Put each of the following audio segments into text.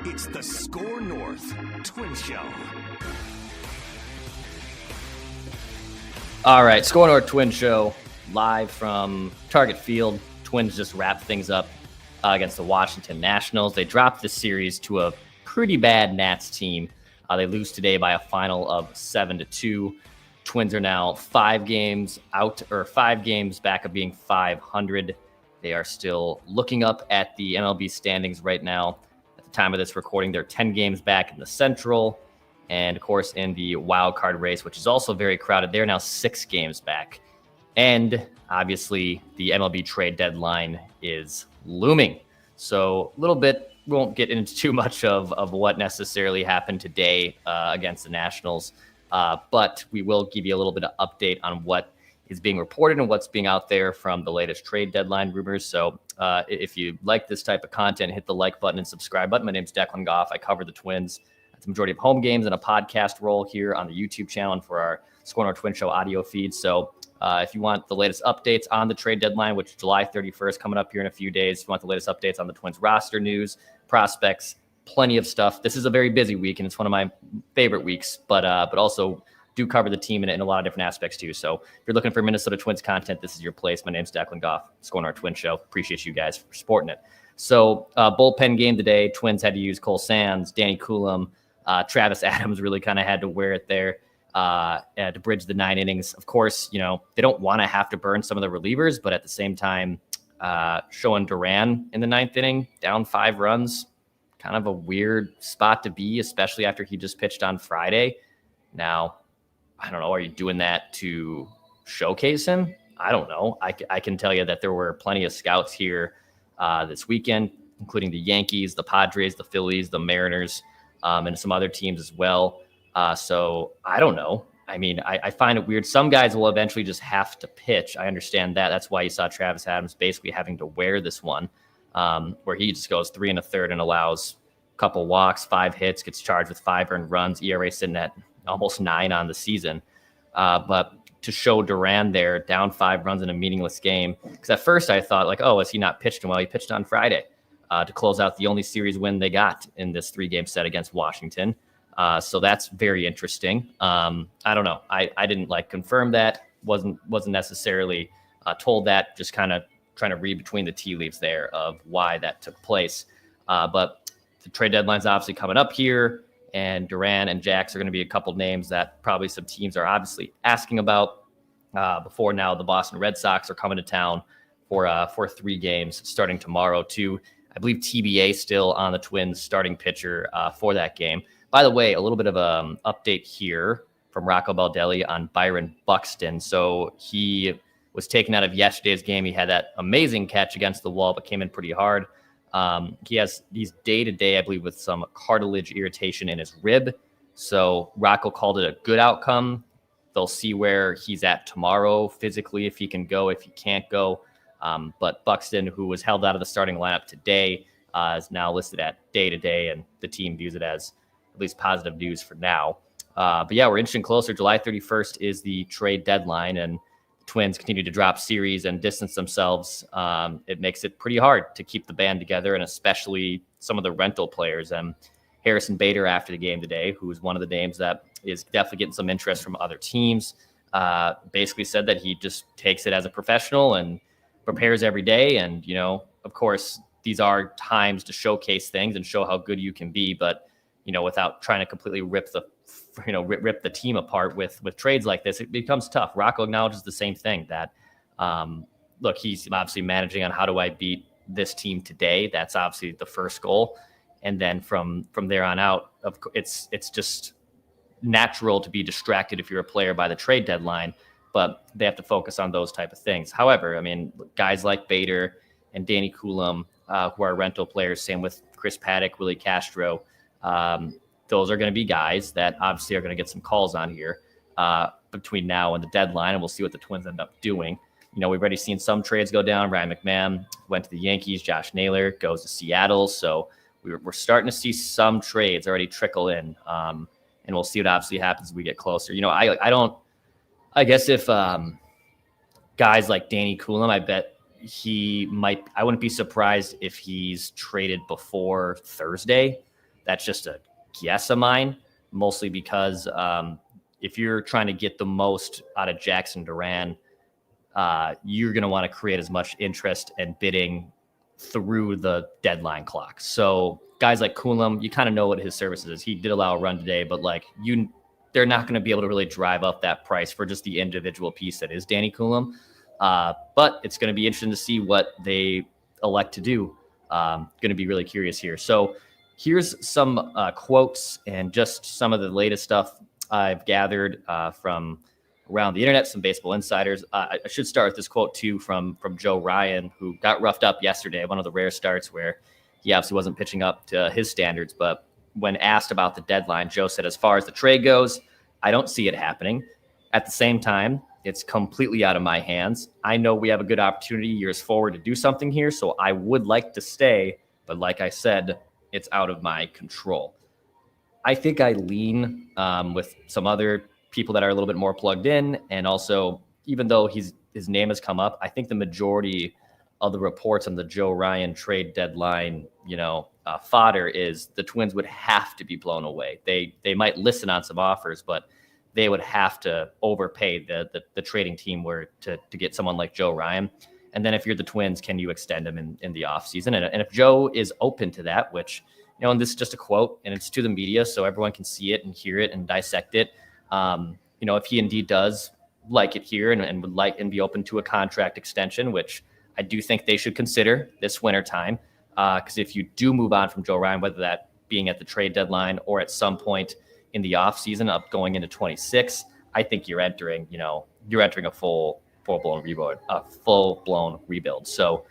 It's the SKOR North Twins Show. All right, SKOR North Twins Show, live from Target Field. Twins just wrapped things up against the Washington Nationals. They dropped the series to a pretty bad Nats team. They lose today by a final of 7-2. Twins are now 5 games out, or 5 games back of being 500. They are still looking up at the MLB standings right now. At the time of this recording, they're 10 games back in the Central. And, of course, in the wild card race, which is also very crowded, they're now 6 games back. And, obviously, the MLB trade deadline is looming. So, a little bit, we won't get into too much of what necessarily happened today against the Nationals. But we will give you a little bit of update on what is being reported and what's being out there from the latest trade deadline rumors. So if you like this type of content, hit the like button and subscribe button. My name's Declan Goff. I cover the Twins at the majority of home games and a podcast role here on the YouTube channel and for our SKOR North Twins Show audio feed. So if you want the latest updates on the trade deadline, which is July 31st, coming up here in a few days, if you want the latest updates on the Twins roster news, prospects, plenty of stuff. This is a very busy week, and it's one of my favorite weeks, but also do cover the team in a lot of different aspects too. So if you're looking for Minnesota Twins content, this is your place. My name's Declan Goff, SKOR North Twins Show. Appreciate you guys for supporting it. So bullpen game today, Twins had to use Cole Sands, Danny Coulomb, Travis Adams really kind of had to wear it there to bridge the 9 innings. Of course, you know, they don't want to have to burn some of the relievers, but at the same time, showing Duran in the 9th inning, down 5 runs, kind of a weird spot to be, especially after he just pitched on Friday. Now, I don't know, are you doing that to showcase him? I don't know. I can tell you that there were plenty of scouts here this weekend, including the Yankees, the Padres, the Phillies, the Mariners, and some other teams as well. So I don't know. I mean, I find it weird. Some guys will eventually just have to pitch. I understand that. That's why you saw Travis Adams basically having to wear this one, where he just goes 3 1/3 and allows a couple walks, 5 hits, gets charged with 5 earned runs, ERA sitting at almost 9 on the season. But to show Duran there down 5 runs in a meaningless game, because at first I thought like, oh, has he not pitched? Well, he pitched on Friday to close out the only series win they got in this 3-game set against Washington. So that's very interesting. I don't know. I didn't confirm that. Wasn't necessarily told that. Just kind of trying to read between the tea leaves there of why that took place. But the trade deadline's obviously coming up here, and Duran and Jax are going to be a couple names that probably some teams are obviously asking about. Before now, the Boston Red Sox are coming to town for 3 games starting tomorrow too. I believe TBA still on the Twins starting pitcher for that game. By the way, a little bit of an update here from Rocco Baldelli on Byron Buxton. So he was taken out of yesterday's game. He had that amazing catch against the wall, but came in pretty hard. He's day-to-day, I believe, with some cartilage irritation in his rib. So Rocco called it a good outcome. They'll see where he's at tomorrow physically, if he can go, if he can't go. But Buxton, who was held out of the starting lineup today, is now listed at day-to-day, and the team views it as at least positive news for now. But yeah, we're inching closer. July 31st is the trade deadline, and Twins continue to drop series and distance themselves. It makes it pretty hard to keep the band together, and especially some of the rental players. And Harrison Bader, after the game today, who is one of the names that is definitely getting some interest from other teams, basically said that he just takes it as a professional and prepares every day. And, you know, of course, these are times to showcase things and show how good you can be, but, you know, without trying to completely rip the team apart with trades like this, it becomes tough. Rocco acknowledges the same thing, that, look, he's obviously managing on how do I beat this team today. That's obviously the first goal. And then from there on out, it's just natural to be distracted if you're a player by the trade deadline, but they have to focus on those type of things. However, I mean, guys like Bader and Danny Coulomb, who are rental players, same with Chris Paddock, Willie Castro, those are going to be guys that obviously are going to get some calls on here between now and the deadline, and we'll see what the Twins end up doing. You know, we've already seen some trades go down. Ryan McMahon went to the Yankees. Josh Naylor goes to Seattle. So we're starting to see some trades already trickle in, and we'll see what obviously happens as we get closer. You know, I guess if guys like Danny Coulomb, I bet I wouldn't be surprised if he's traded before Thursday. That's just a guess of mine, mostly because if you're trying to get the most out of Jackson Duran, you're going to want to create as much interest and bidding through the deadline clock. So guys like Coulomb, you kind of know what his services is. He did allow a run today, but they're not going to be able to really drive up that price for just the individual piece that is Danny Coulomb. But it's going to be interesting to see what they elect to do. Going to be really curious here. So here's some quotes and just some of the latest stuff I've gathered from around the internet, some baseball insiders. I should start with this quote too from Joe Ryan, who got roughed up yesterday, one of the rare starts where he obviously wasn't pitching up to his standards. But when asked about the deadline, Joe said, as far as the trade goes, I don't see it happening. At the same time, it's completely out of my hands. I know we have a good opportunity years forward to do something here, so I would like to stay. But like I said, it's out of my control. I think I lean with some other people that are a little bit more plugged in. And also, even though his name has come up, I think the majority of the reports on the Joe Ryan trade deadline, fodder is the Twins would have to be blown away. They might listen on some offers, but they would have to overpay the trading team to get someone like Joe Ryan. And then if you're the Twins, can you extend him in the offseason? And if Joe is open to that, which, and this is just a quote and it's to the media, so everyone can see it and hear it and dissect it. If he indeed does like it here and would like and be open to a contract extension, which I do think they should consider this winter time. Because if you do move on from Joe Ryan, whether that being at the trade deadline or at some point in the offseason up going into 26, I think you're entering a full-blown rebuild. So,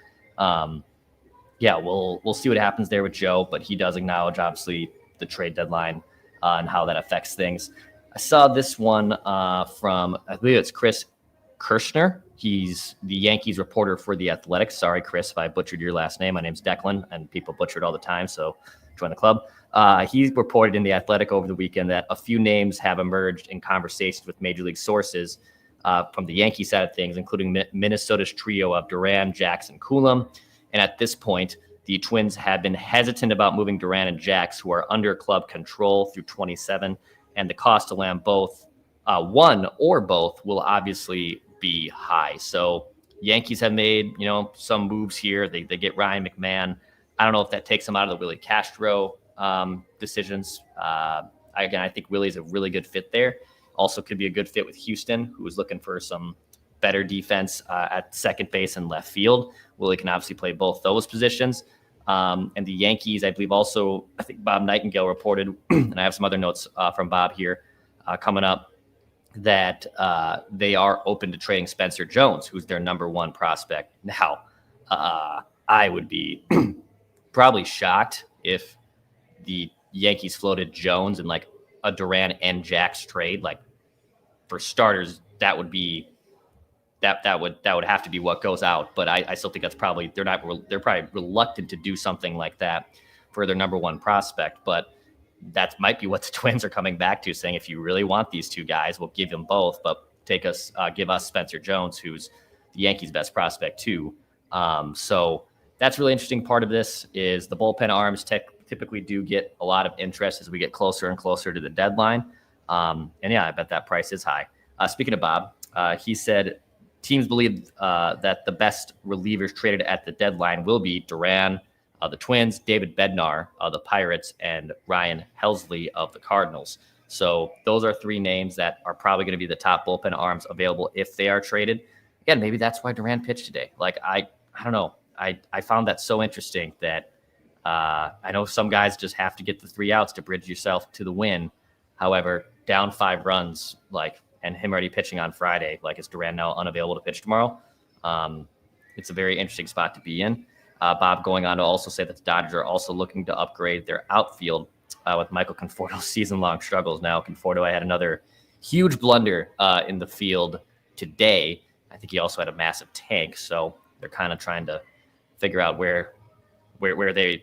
we'll see what happens there with Joe, but he does acknowledge, obviously, the trade deadline and how that affects things. I saw this one from, I believe it's Chris Kirschner. He's the Yankees reporter for The Athletic. Sorry, Chris, if I butchered your last name. My name's Declan, and people butcher it all the time, so join the club. He reported in The Athletic over the weekend that a few names have emerged in conversations with Major League sources from the Yankee side of things, including Minnesota's trio of Duran, Jackson, Coulomb. And at this point, the Twins have been hesitant about moving Duran and Jax, who are under club control through 27, and the cost to land both, one or both, will obviously be high. So Yankees have made, some moves here. They get Ryan McMahon. I don't know if that takes them out of the Willie Castro decisions. I think Willie's a really good fit there. Also could be a good fit with Houston, who is looking for some better defense at second base and left field. Willie can obviously play both those positions. And the Yankees, I believe also, I think Bob Nightingale reported, and I have some other notes from Bob here coming up, that they are open to trading Spencer Jones, who's their number one prospect. Now, I would be probably shocked if the Yankees floated Jones in like a Duran and Jax trade. Like, for starters, that would have to be what goes out. But I still think that's probably they're probably reluctant to do something like that for their number one prospect. But that might be what the Twins are coming back to, saying, if you really want these two guys, we'll give them both, but give us Spencer Jones, who's the Yankees' best prospect too. So that's really interesting. Part of this is the bullpen arms typically do get a lot of interest as we get closer and closer to the deadline. I bet that price is high. Speaking of Bob, he said teams believe that the best relievers traded at the deadline will be Duran, the Twins, David Bednar of the Pirates, and Ryan Helsley of the Cardinals. So those are three names that are probably going to be the top bullpen arms available if they are traded. Again, maybe that's why Duran pitched today. Like, I don't know. I found that so interesting that I know some guys just have to get the 3 outs to bridge yourself to the win. However, down 5 runs, and him already pitching on Friday, is Duran now unavailable to pitch tomorrow? It's a very interesting spot to be in. Bob going on to also say that the Dodgers are also looking to upgrade their outfield with Michael Conforto's season-long struggles. Now, Conforto had another huge blunder in the field today. I think he also had a massive tank, so they're kind of trying to figure out where they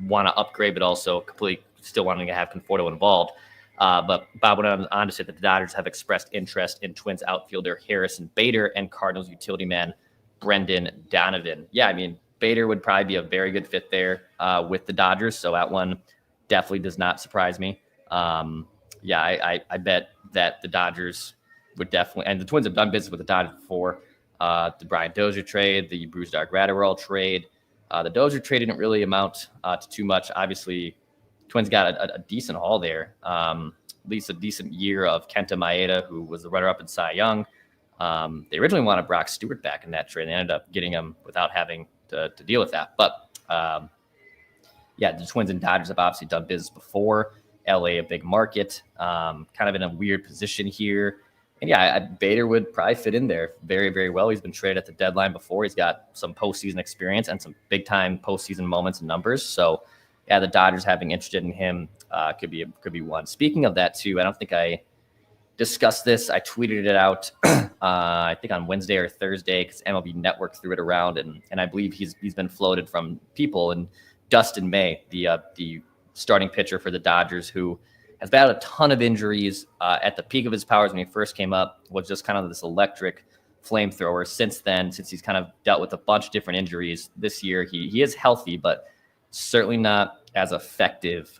want to upgrade, but also completely still wanting to have Conforto involved. But Bob went on to say that the Dodgers have expressed interest in Twins outfielder Harrison Bader and Cardinals utility man Brendan Donovan. Yeah, I mean, Bader would probably be a very good fit there with the Dodgers. So that one definitely does not surprise me. Yeah, I bet that the Dodgers would definitely, and the Twins have done business with the Dodgers before. The Brian Dozier trade, the Brusdar Graterol trade. The Dozier trade didn't really amount to too much. Obviously, Twins got a decent haul there. At least a decent year of Kenta Maeda, who was the runner-up in Cy Young. They originally wanted Brock Stewart back in that trade. They ended up getting him without having to deal with that. But yeah, the Twins and Dodgers have obviously done business before. LA, a big market, kind of in a weird position here. And yeah, Bader would probably fit in there very, very well. He's been traded at the deadline before. He's got some postseason experience and some big-time postseason moments and numbers. So yeah, the Dodgers having interested in him could be one. Speaking of that too, I don't think I discussed this. I tweeted it out, I think on Wednesday or Thursday, because MLB Network threw it around, and I believe he's been floated from people. And Dustin May, the starting pitcher for the Dodgers, who has battled a ton of injuries at the peak of his powers when he first came up, was just kind of this electric flamethrower. Since then, since he's kind of dealt with a bunch of different injuries this year, he is healthy, but certainly not as effective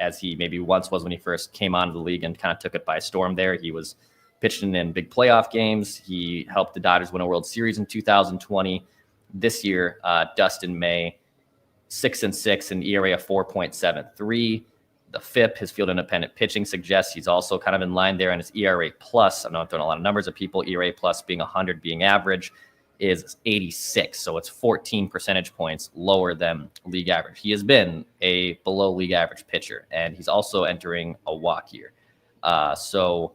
as he maybe once was when he first came onto the league and kind of took it by storm there. He was pitching in big playoff games. He helped the Dodgers win a World Series in 2020. This year, Dustin May, 6-6, an ERA of 4.73. The FIP, his field independent pitching, suggests he's also kind of in line there. And his ERA plus, I know I'm throwing a lot of numbers at people, ERA plus being 100, being average, is 86. So it's 14 percentage points lower than league average. He has been a below league average pitcher, and he's also entering a walk year. So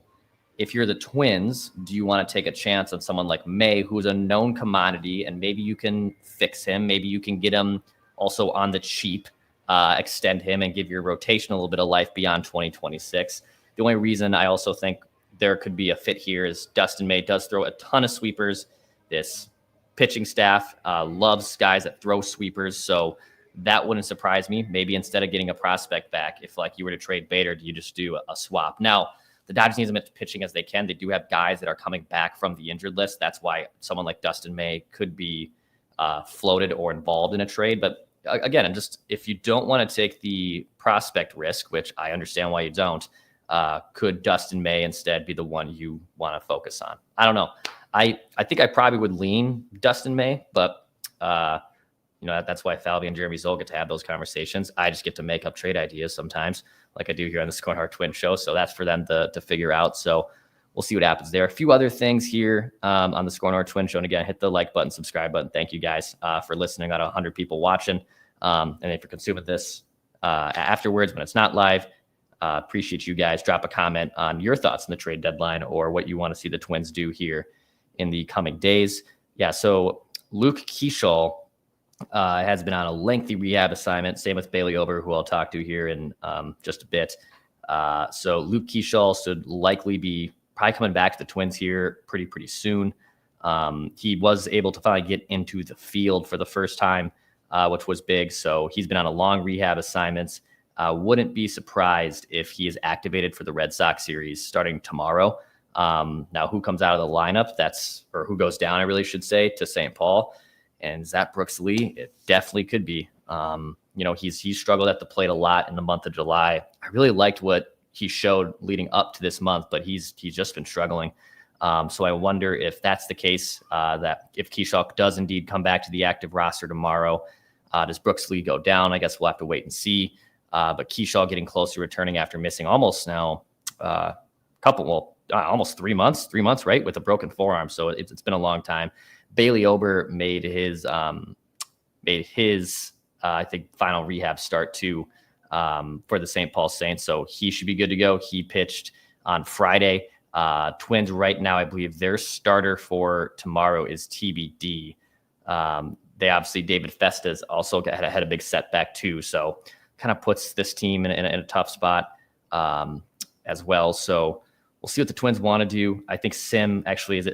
if you're the Twins, do you want to take a chance on someone like May, who's a known commodity, and maybe you can fix him? Maybe you can get him also on the cheap, extend him and give your rotation a little bit of life beyond 2026. The only reason I also think there could be a fit here is Dustin May does throw a ton of sweepers. This pitching staff loves guys that throw sweepers, so that wouldn't surprise me. Maybe instead of getting a prospect back, if like you were to trade Bader, do you just do a swap? Now, the Dodgers need as much pitching as they can. They do have guys that are coming back from the injured list. That's why someone like Dustin May could be floated or involved in a trade. But again, if you don't want to take the prospect risk, which I understand why you don't, could Dustin May instead be the one you want to focus on? I don't know. I think I probably would lean Dustin May, but that's why Falvey and Jeremy Zoll get to have those conversations. I just get to make up trade ideas sometimes, like I do here on the SKOR North Twins Show. So that's for them to figure out. So we'll see what happens there. A few other things here on the SKOR North Twins Show. And again, hit the like button, subscribe button. Thank you guys for listening. Got 100 people watching. And if you're consuming this afterwards when it's not live, appreciate you guys. Drop a comment on your thoughts on the trade deadline or what you want to see the Twins do here in the coming days. Yeah, so Luke Keeschall has been on a lengthy rehab assignment. Same with Bailey Ober, who I'll talk to here in just a bit. So Luke Keeschall should likely be probably coming back to the Twins here pretty soon. He was able to finally get into the field for the first time, which was big. So he's been on a long rehab assignments. Wouldn't be surprised if he is activated for the Red Sox series starting tomorrow. Now, who comes out of the lineup? Or who goes down, I really should say, to St. Paul. And is that Brooks Lee? It definitely could be. He's struggled at the plate a lot in the month of July. I really liked what he showed leading up to this month, but he's just been struggling. So I wonder if that's the case, that if Keeschall does indeed come back to the active roster tomorrow, does Brooks Lee go down? I guess we'll have to wait and see. But Keeschall getting close to returning after missing almost now almost 3 months, right, with a broken forearm. So it's been a long time. Bailey Ober made his I think final rehab start too for the St. Paul Saints. So he should be good to go. He pitched on Friday. Twins right now, I believe their starter for tomorrow is TBD. They obviously, David Festas also had a big setback too. So kind of puts this team in a tough spot as well. So we'll see what the Twins want to do. I think Sim is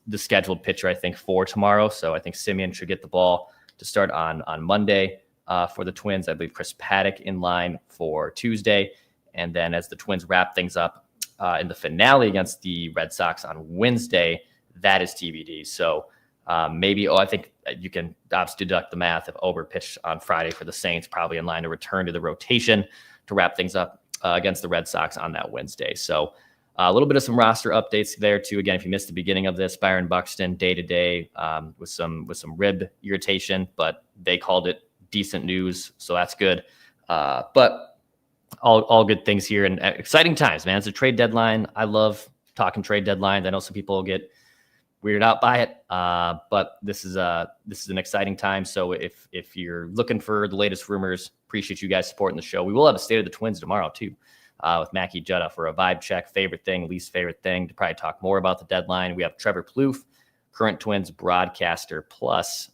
the scheduled pitcher, I think, for tomorrow. So I think Simeon should get the ball to start on Monday for the Twins. I believe Chris Paddock in line for Tuesday. And then as the Twins wrap things up in the finale against the Red Sox on Wednesday, that is TBD. So Maybe, I think you can obviously deduct the math if Ober pitched on Friday for the Saints, probably in line to return to the rotation to wrap things up against the Red Sox on that Wednesday. So a little bit of some roster updates there too. Again, if you missed the beginning of this, Byron Buxton day-to-day with some rib irritation, but they called it decent news, so that's good. But all good things here and exciting times, man. It's a trade deadline. I love talking trade deadlines. I know some people get weirded out by it, but this is an exciting time. So if you're looking for the latest rumors, appreciate you guys supporting the show. We will have a State of the Twins tomorrow too, with Mackie Jutta for a vibe check, favorite thing, least favorite thing, to probably talk more about the deadline. We have Trevor Plouffe, current Twins broadcaster, plus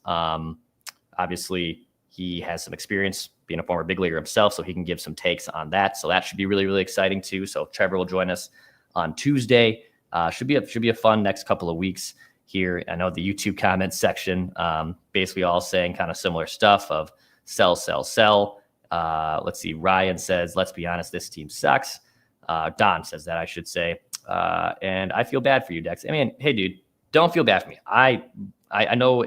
obviously he has some experience being a former big leaguer himself, so he can give some takes on that. So that should be really, really exciting too. So Trevor will join us on Tuesday. Should be a fun next couple of weeks here. I know the YouTube comments section, basically all saying kind of similar stuff of sell, sell, sell. Let's see. Ryan says, let's be honest, this team sucks. Don says that, I should say. And I feel bad for you, Dex. I mean, hey, dude, don't feel bad for me. I know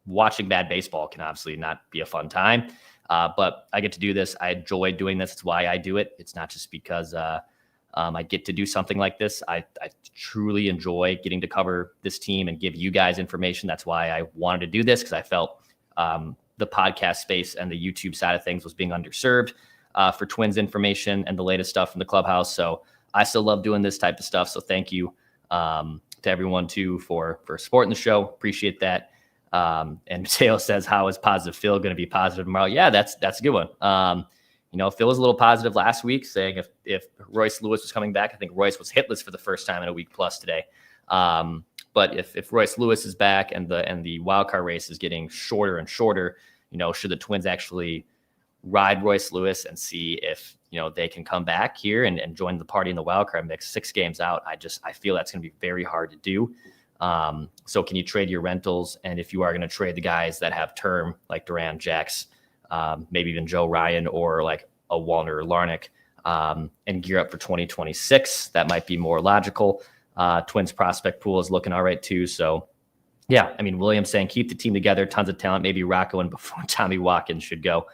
watching bad baseball can obviously not be a fun time, but I get to do this. I enjoy doing this. It's why I do it. It's not just because I get to do something like this. I truly enjoy getting to cover this team and give you guys information. That's why I wanted to do this, because I felt the podcast space and the YouTube side of things was being underserved for Twins information and the latest stuff from the clubhouse. So I still love doing this type of stuff. So thank you to everyone too for supporting the show. Appreciate that. And Mateo says, how is positive Phil going to be positive tomorrow? Yeah, that's a good one. Phil was a little positive last week, saying if Royce Lewis was coming back. I think Royce was hitless for the first time in a week plus today. But if Royce Lewis is back and the wild card race is getting shorter and shorter, should the Twins actually ride Royce Lewis and see if they can come back here and join the party in the wild card mix 6 games out? I feel that's going to be very hard to do. So can you trade your rentals? And if you are going to trade the guys that have term, like Duran, Jax, maybe even Joe Ryan or like a Walner or Larnick, and gear up for 2026, that might be more logical. Twins prospect pool is looking all right too. So yeah, I mean, Williams saying keep the team together, tons of talent, maybe Rocco and before Tommy Watkins should go.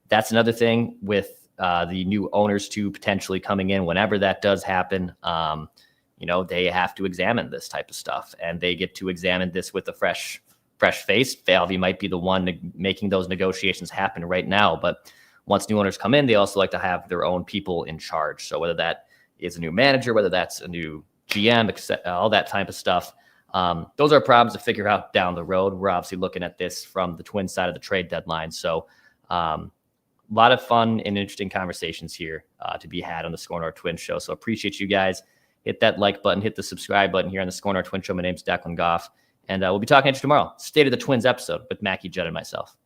That's another thing with the new owners too, potentially coming in whenever that does happen. They have to examine this type of stuff, and they get to examine this with a fresh face. Falvey might be the one making those negotiations happen right now, but once new owners come in, they also like to have their own people in charge. So whether that is a new manager, whether that's a new GM, all that type of stuff, those are problems to figure out down the road. We're obviously looking at this from the Twins side of the trade deadline. So a lot of fun and interesting conversations here to be had on the SKOR North Twins Show. So appreciate you guys. Hit that like button, hit the subscribe button here on the SKOR North Twins Show. My name's Declan Goff, and we'll be talking to you tomorrow. State of the Twins episode with Mackie Judd and myself.